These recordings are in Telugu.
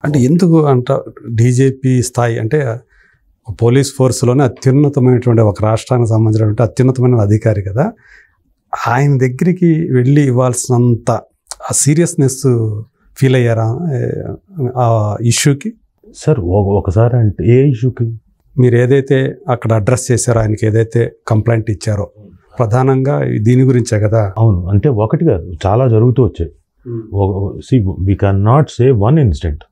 అంటే ఎందుకు అంట డీజీపీ స్థాయి అంటే పోలీస్ ఫోర్స్లోనే అత్యున్నతమైనటువంటి ఒక రాష్ట్రానికి సంబంధించినటువంటి అత్యున్నతమైన అధికారి కదా, ఆయన దగ్గరికి వెళ్ళి ఇవ్వాల్సినంత ఆ సీరియస్నెస్ ఫీల్ అయ్యారా ఆ ఇష్యూకి? సార్ ఒకసారి అంటే ఏ ఇష్యూకి? మీరు ఏదైతే అక్కడ అడ్రస్ చేశారో, ఆయనకి ఏదైతే కంప్లైంట్ ఇచ్చారో ప్రధానంగా దీని గురించే కదా? అవును, అంటే ఒకటి కాదు, చాలా జరుగుతూ వచ్చాయి. We can not say one incident,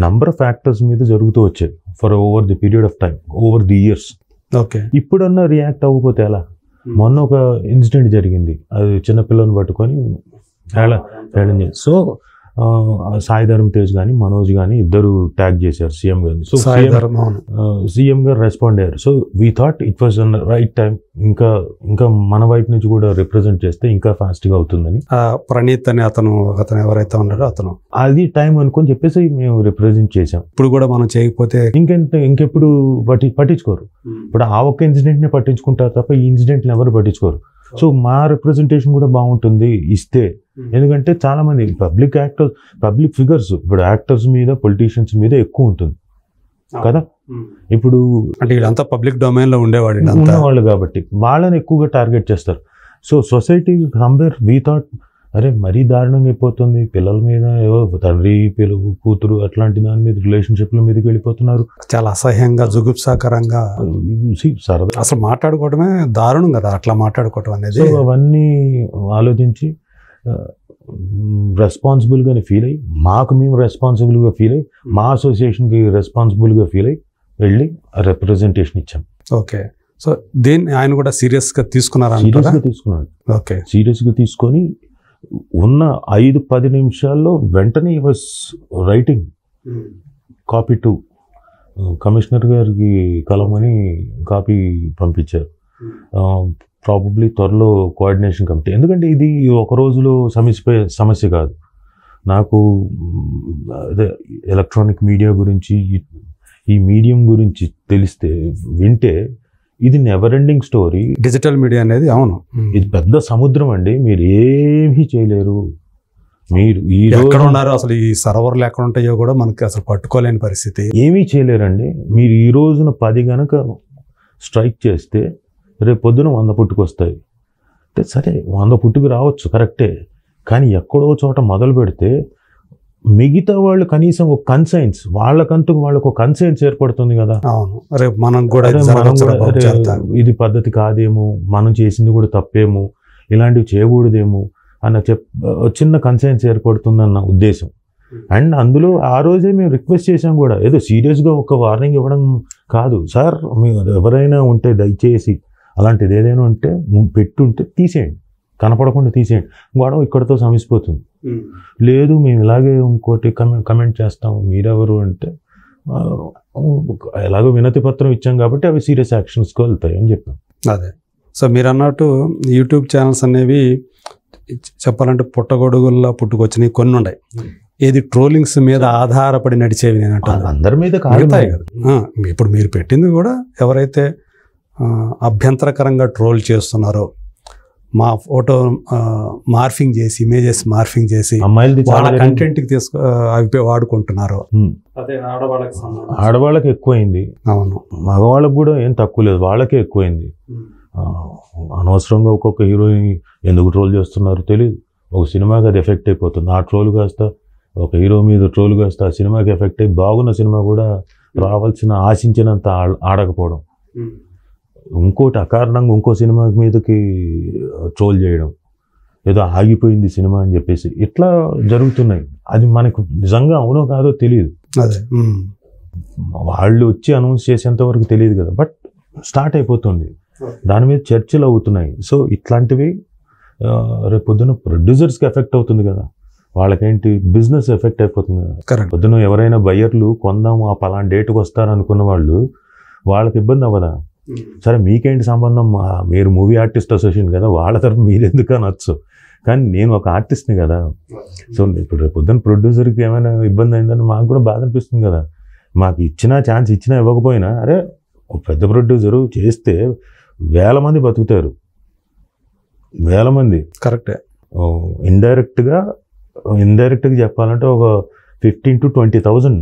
number of factors మీద జరుగుతూ వచ్చాయి for over the period of time, over the years. Okay, ఇప్పుడన్నా రియాక్ట్ అవ్వకపోతే ఎలా? మొన్న ఒక ఇన్సిడెంట్ జరిగింది, అది చిన్నపిల్లని పట్టుకొని హేళన చేసి, సో సాయి ధరమ్ తేజ్ కానీ మనోజ్ కానీ ఇద్దరు ట్యాగ్ చేశారు సీఎం గారిని. సో సీఎం గారు రెస్పాండ్ అయ్యారు. So we thought it was an right time, ఇంకా మన వైపు నుంచి కూడా రిప్రజెంట్ చేస్తే ఇంకా ఫాస్ట్గా అవుతుందని. ప్రణీత్ అని అతను ఎవరైతే ఉన్నాడో అతను అది టైం అనుకొని చెప్పేసి మేము రిప్రజెంట్ చేసాం. ఇప్పుడు కూడా మనం చేయకపోతే ఇంకెప్పుడు పట్టించుకోరు. ఇప్పుడు ఆ ఒక్క ఇన్సిడెంట్ని పట్టించుకుంటారు తప్ప ఈ ఇన్సిడెంట్ని ఎవరు పట్టించుకోరు. సో మా రిప్రజెంటేషన్ కూడా బాగుంటుంది ఇస్తే, ఎందుకంటే చాలా మంది పబ్లిక్ ఫిగర్స్, ఇప్పుడు యాక్టర్స్ మీద పొలిటీషియన్స్ మీద ఎక్కువ ఉంటుంది కదా. ఇప్పుడు అంటే వీళ్ళంతా పబ్లిక్ డొమైన్ లో ఉండేవాళ్ళు కాబట్టి వాళ్ళని ఎక్కువగా టార్గెట్ చేస్తారు. So society somewhere we thought, అరే మరీ దారుణంగా అయిపోతుంది, పిల్లల మీద ఏవో తండ్రి పిల్లలు కూతురు అట్లాంటి దాని మీద రిలేషన్షిప్ల మీదకి వెళ్ళిపోతున్నారు, చాలా అసహ్యంగా జుగుప్సాకరంగా సరదా అసలు మాట్లాడుకోవడమే దారుణం కదా అట్లా మాట్లాడుకోవడం అనేది. సో అవన్నీ ఆలోచించి రెస్పాన్సిబుల్గానే ఫీల్ అయ్యి, మేము రెస్పాన్సిబుల్గా ఫీల్ అయ్యి, మా అసోసియేషన్కి రెస్పాన్సిబుల్గా ఫీల్ అయ్యి వెళ్ళి రిప్రజెంటేషన్ ఇచ్చాం. ఓకే, సో దీన్ని ఆయన కూడా సీరియస్గా తీసుకున్నారా? తీసుకున్నాడు. ఓకే, సీరియస్గా తీసుకొని ఉన్న 5-10 నిమిషాల్లో వెంటనే was writing copy to commissioner గారికి కలమని కాపీ పంపించారు. ప్రాబబ్లీ త్వరలో కోఆర్డినేషన్ కమిటీ, ఎందుకంటే ఇది ఒక రోజులో సమస్య కాదు. నాకు అదే ఎలక్ట్రానిక్ మీడియా గురించి, ఈ మీడియం గురించి తెలిస్తే వింటే ఇది never ending story. Digital media అనేది అవును, ఇది పెద్ద సముద్రం అండి, మీరు ఏమీ చేయలేరు. మీరు ఎక్కడ ఉన్నారు అసలు, ఈ సర్వర్లు ఎక్కడ ఉంటాయో కూడా మనకి అసలు పట్టుకోలేని పరిస్థితి, ఏమీ చేయలేరండి. మీరు ఈ రోజున 10 గనక స్ట్రైక్ చేస్తే రేపు పొద్దున 100 పుట్టుకొస్తాయి. అంటే సరే 100 పుట్టుకు రావచ్చు కరెక్టే, కానీ ఎక్కడో చోట మొదలు పెడితే మిగతా వాళ్ళు కనీసం ఒక కన్సైన్స్, వాళ్ళకు ఒక కన్సైన్స్ ఏర్పడుతుంది కదా. అవును, రేపు మనం కూడా ఇది పద్ధతి కాదేమో, మనం చేసింది కూడా తప్పేమో, ఇలాంటివి చేయకూడదేమో అన్న చిన్న కన్సైన్స్ ఏర్పడుతుందన్న ఉద్దేశం. అండ్ అందులో ఆ రోజే మేము రిక్వెస్ట్ చేసాం కూడా, ఏదో సీరియస్గా ఒక వార్నింగ్ ఇవ్వడం కాదు సార్, మీరు ఎవరైనా ఉంటే దయచేసి అలాంటిది ఏదైనా ఉంటే పెట్టుంటే తీసేయండి, కనపడకుండా తీసేయండి, గొడవ ఇక్కడతో సమసిపోతుంది. లేదు మేము ఇలాగే ఇంకోటి కమెంట్ చేస్తాము, మీరెవరు అంటే ఎలాగో వినతి పత్రం ఇచ్చాం కాబట్టి అవి సీరియస్ యాక్షన్స్కి వెళ్తాయి అని చెప్పాం. అదే, సో మీరు అన్నట్టు యూట్యూబ్ ఛానల్స్ అనేవి చెప్పాలంటే పుట్టగొడుగుల్లో పుట్టుకొచ్చినవి కొన్ని ఉన్నాయి, ఏది ట్రోలింగ్స్ మీద ఆధారపడి నడిచేవి. నేను అంటాను అందరి మీద కాగుతాయి కదా. ఇప్పుడు మీరు పెట్టింది కూడా ఎవరైతే అభ్యంతరకరంగా ట్రోల్ చేస్తున్నారో, మా ఫోటో మార్ఫింగ్ చేసి, ఇమేజెస్ మార్ఫింగ్ చేసి వాళ్ళ కంటెంట్కి అవి వాడుకుంటున్నారు, అదే ఆడవాళ్ళకి ఎక్కువైంది. అవును, మగవాళ్ళకి కూడా ఏం తక్కువ లేదు, వాళ్ళకే ఎక్కువైంది. అనవసరంగా ఒక్కొక్క హీరోయిన్ ఎందుకు ట్రోల్ చేస్తున్నారో తెలియదు, ఒక సినిమాకి అది ఎఫెక్ట్ అయిపోతుంది. ఆ ట్రోల్ కాస్త ఒక హీరో మీద ట్రోల్ కాస్త ఆ సినిమాకి ఎఫెక్ట్ అయ్యి బాగున్న సినిమా కూడా రావాల్సిన ఆశించినంత ఆడకపోవడం, ఇంకోటి అకారణంగా ఇంకో సినిమా మీదకి ట్రోల్ చేయడం, ఏదో ఆగిపోయింది సినిమా అని చెప్పేసి ఇట్లా జరుగుతున్నాయి. అది మనకు నిజంగా అవునో కాదో తెలియదు, అదే వాళ్ళు వచ్చి అనౌన్స్ చేసేంత వరకు తెలియదు కదా, బట్ స్టార్ట్ అయిపోతుంది, దాని మీద చర్చలు అవుతున్నాయి. సో ఇట్లాంటివి రేపు పొద్దున ప్రొడ్యూసర్స్కి ఎఫెక్ట్ అవుతుంది కదా, వాళ్ళకేంటి బిజినెస్ ఎఫెక్ట్ అయిపోతుంది కదా. పొద్దున ఎవరైనా బయ్యర్లు కొందాము ఆ పలానా డేట్కి వస్తారనుకున్న వాళ్ళకి ఇబ్బంది అవ్వదా? సరే మీకేంటి సంబంధం, మీరు మూవీ ఆర్టిస్ట్ అసోసియేషన్ కదా, వాళ్ళ తరఫు మీరు ఎందుకు అనొచ్చు, కానీ నేను ఒక ఆర్టిస్ట్ని కదా. సో ఇప్పుడు రేపు పొద్దున్న ప్రొడ్యూసర్కి ఏమైనా ఇబ్బంది అయిందని మాకు కూడా బాధ అనిపిస్తుంది కదా. మాకు ఇచ్చినా ఛాన్స్ ఇచ్చినా ఇవ్వకపోయినా, అరే ఒక పెద్ద ప్రొడ్యూసరు చేస్తే 1000 మంది బతుకుతారు, 1000 మంది. కరెక్టే. ఇండైరెక్ట్గా చెప్పాలంటే ఒక 15,000 to 20,000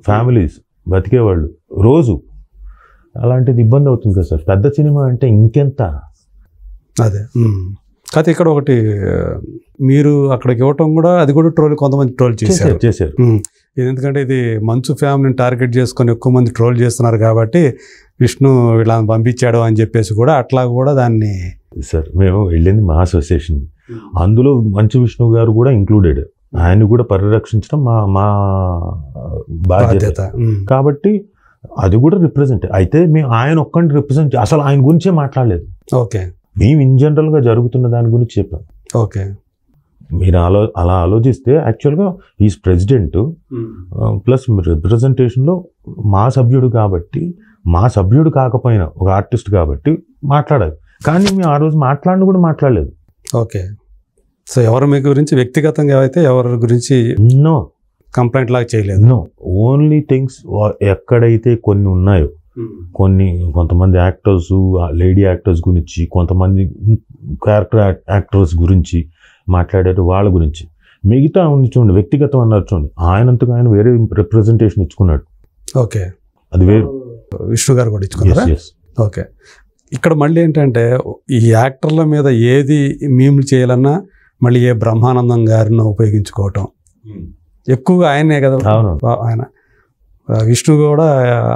ఫ్యామిలీస్ బతికేవాళ్ళు రోజు. అలాంటిది ఇబ్బంది అవుతుంది కదా సార్. పెద్ద సినిమా అంటే ఇంకెంత. అదే కాకపోతే ఇక్కడ ఒకటి మీరు అక్కడికి ఇవ్వటం కూడా అది కూడా కొంతమంది ట్రోల్ చేశారు. ఎందుకంటే ఇది మంచు ఫ్యామిలీని టార్గెట్ చేసుకొని ఎక్కువ మంది ట్రోల్ చేస్తున్నారు కాబట్టి విష్ణు ఇలా పంపించాడు అని చెప్పేసి కూడా అట్లా కూడా దాన్ని. సార్ మేము వెళ్ళింది మా అసోసియేషన్, అందులో మంచు విష్ణు గారు కూడా ఇంక్లూడెడ్. ఆయన కూడా పరిరక్షించడం మా బాధ్యత కాబట్టి అది కూడా రిప్రజెంట్ అయితే మేము ఆయన ఒక్కడిని రిప్రజెంట్ అసలు ఆయన గురించే మాట్లాడలేదు. ఓకే, మేము ఇన్ జనరల్గా జరుగుతున్న దాని గురించి చెప్పాం. ఓకే, మీరు అలా ఆలోచిస్తే యాక్చువల్గా ఈజ్ ప్రెసిడెంట్ ప్లస్ రిప్రజెంటేషన్లో మా సభ్యుడు కాబట్టి, మా సభ్యుడు కాకపోయినా ఒక ఆర్టిస్ట్ కాబట్టి మాట్లాడాలి. కానీ మేము ఆ రోజు కూడా మాట్లాడలేదు. ఓకే, సో ఎవరు మీ గురించి వ్యక్తిగతంగా అయితే ఎవరి గురించి నో కంప్లైంట్ లాగా చేయలేదు. నో, ఓన్లీ థింగ్స్ ఎక్కడైతే కొన్ని ఉన్నాయో, కొంతమంది యాక్టర్స్, లేడీ యాక్టర్స్ గురించి, కొంతమంది క్యారెక్టర్ యాక్టర్స్ గురించి మాట్లాడారు, వాళ్ళ గురించి. మిగతా ఉంది చూడండి, వ్యక్తిగతం అన్నారు చూడండి, ఆయనంతకు ఆయన వేరే రిప్రజెంటేషన్ ఇచ్చుకున్నాడు. ఓకే, అది వేరు. విష్ణు గారు కూడా ఇచ్చుకున్నారా? ఓకే, ఇక్కడ మళ్ళీ ఏంటంటే ఈ యాక్టర్ల మీద ఏది మీమ్లు చేయాలన్నా మళ్ళీ ఏ బ్రహ్మానందం గారిని ఉపయోగించుకోవటం ఎక్కువగా ఆయనే కదా. ఆయన విష్ణు కూడా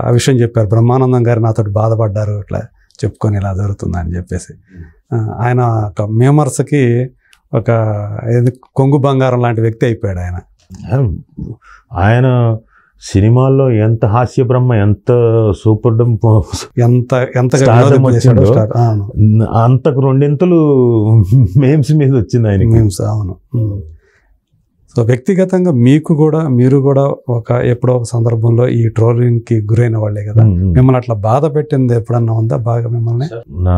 ఆ విషయం చెప్పారు, బ్రహ్మానందం గారు నాతో బాధపడ్డారు ఇట్లా చెప్పుకొని ఇలా జరుగుతుందని చెప్పేసి. ఆయన ఒక మేమర్స్కి ఒక కొంగు బంగారం లాంటి వ్యక్తి అయిపోయాడు ఆయన. ఆయన సినిమాల్లో ఎంత హాస్య బ్రహ్మ, ఎంత సూపర్ అంతకు రెండింతలు మేమ్స్ మీద వచ్చింది ఆయన. మేమ్స్, అవును. సో వ్యక్తిగతంగా మీరు కూడా ఎప్పుడో ఒక సందర్భంలో ఈ ట్రోలింగ్కి గురైన వాళ్ళే కదా. మిమ్మల్ని అట్లా బాధ పెట్టింది ఎప్పుడన్నా ఉందా బాగా మిమ్మల్ని? నా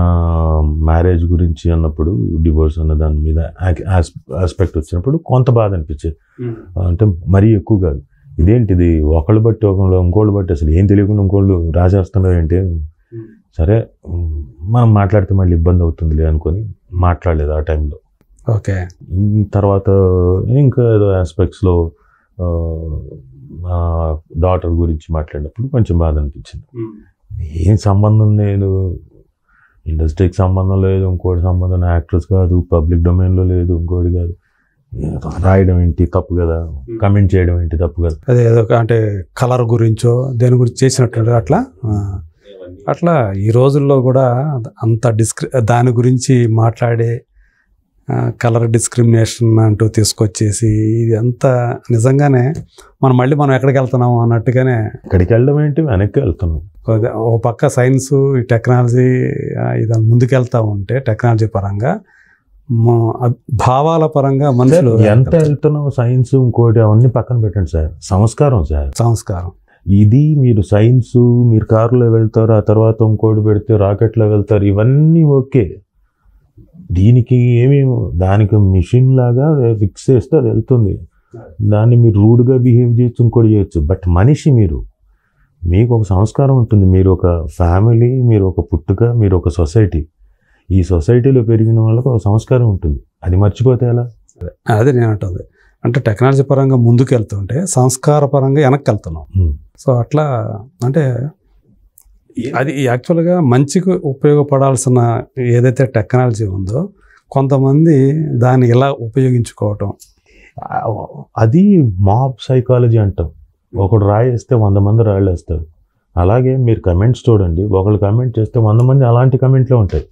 మ్యారేజ్ గురించి అన్నప్పుడు, డివోర్స్ అన్న దాని మీద ఆస్పెక్ట్ వచ్చినప్పుడు కొంత బాధ అనిపించేది. అంటే మరీ ఎక్కువ కాదు. ఇదేంటిది ఒకళ్ళు బట్టి ఇంకోళ్ళు బట్టి అసలు ఏం తెలియకుండా ఇంకోళ్ళు రాజేస్తున్నారు ఏంటి. సరే మనం మాట్లాడితే మళ్ళీ ఇబ్బంది అవుతుందిలే అనుకొని మాట్లాడలేదు ఆ టైంలో. ఓకే, తర్వాత ఇంకా ఏదో ఆస్పెక్ట్స్లో డాటర్ గురించి మాట్లాడినప్పుడు కొంచెం బాధ అనిపించింది. ఏం సంబంధం లేదు, ఇండస్ట్రీకి సంబంధం లేదు, ఇంకోటి సంబంధం, యాక్టర్స్ కాదు, పబ్లిక్ డొమైన్లో లేదు, ఇంకోటి కాదు. రాయడం ఏంటి తప్పు కదా, కమెంట్ చేయడం ఏంటి తప్పు కదా. అదే ఏదో అంటే కలర్ గురించో దేని గురించి చేసినట్టు అట్లా ఈ రోజుల్లో కూడా అంత దాని గురించి మాట్లాడే కలర్ డిస్క్రిమినేషన్ అంటూ తీసుకొచ్చేసి ఇది అంతా నిజంగానే మనం ఎక్కడికి వెళ్తున్నాం అన్నట్టుగానే. ఎక్కడికి వెళ్ళడం ఏంటి, వెనక్కి వెళ్తున్నాం. ఓ పక్క సైన్స్, ఈ టెక్నాలజీ ఇది ముందుకెళ్తూ ఉంటే టెక్నాలజీ పరంగా, భావాల పరంగా మనుషులు ఎంత వెళ్తున్నాం. సైన్స్ ఇంకోటి అవన్నీ పక్కన పెట్టండి సార్, సంస్కారం సార్, సంస్కారం. ఇది మీరు సైన్స్, మీరు కారులో వెళ్తారు, ఆ తర్వాత ఇంకోటి పెడితే రాకెట్లో వెళ్తారు, ఇవన్నీ ఓకే. దీనికి దానికి మిషన్ లాగా ఫిక్స్ చేస్తే అది వెళ్తుంది. దాన్ని మీరు రూడ్గా బిహేవ్ చేయొచ్చు, ఇంకోటి చేయొచ్చు. బట్ మనిషి మీకు ఒక సంస్కారం ఉంటుంది. మీరు ఒక ఫ్యామిలీ, మీరు ఒక పుట్టుక, మీరు ఒక సొసైటీ. ఈ సొసైటీలో పెరిగిన వాళ్ళకు ఒక సంస్కారం ఉంటుంది. అది మర్చిపోతే ఎలా? అదే నేను అంటుంది. అంటే టెక్నాలజీ పరంగా ముందుకు వెళ్తుంటే సంస్కార పరంగా వెనక్కి వెళ్తున్నాం. సో అట్లా అంటే అది యాక్చువల్గా మంచికి ఉపయోగపడాల్సిన ఏదైతే టెక్నాలజీ ఉందో కొంతమంది దాన్ని ఎలా ఉపయోగించుకోవటం, అది మాబ్ సైకాలజీ అంటాం. ఒకడు రాయేస్తే 100 మంది రాళ్ళేస్తారు. అలాగే మీరు కమెంట్స్ చూడండి, ఒకళ్ళు కమెంట్ చేస్తే 100 మంది అలాంటి కమెంట్లే ఉంటాయి.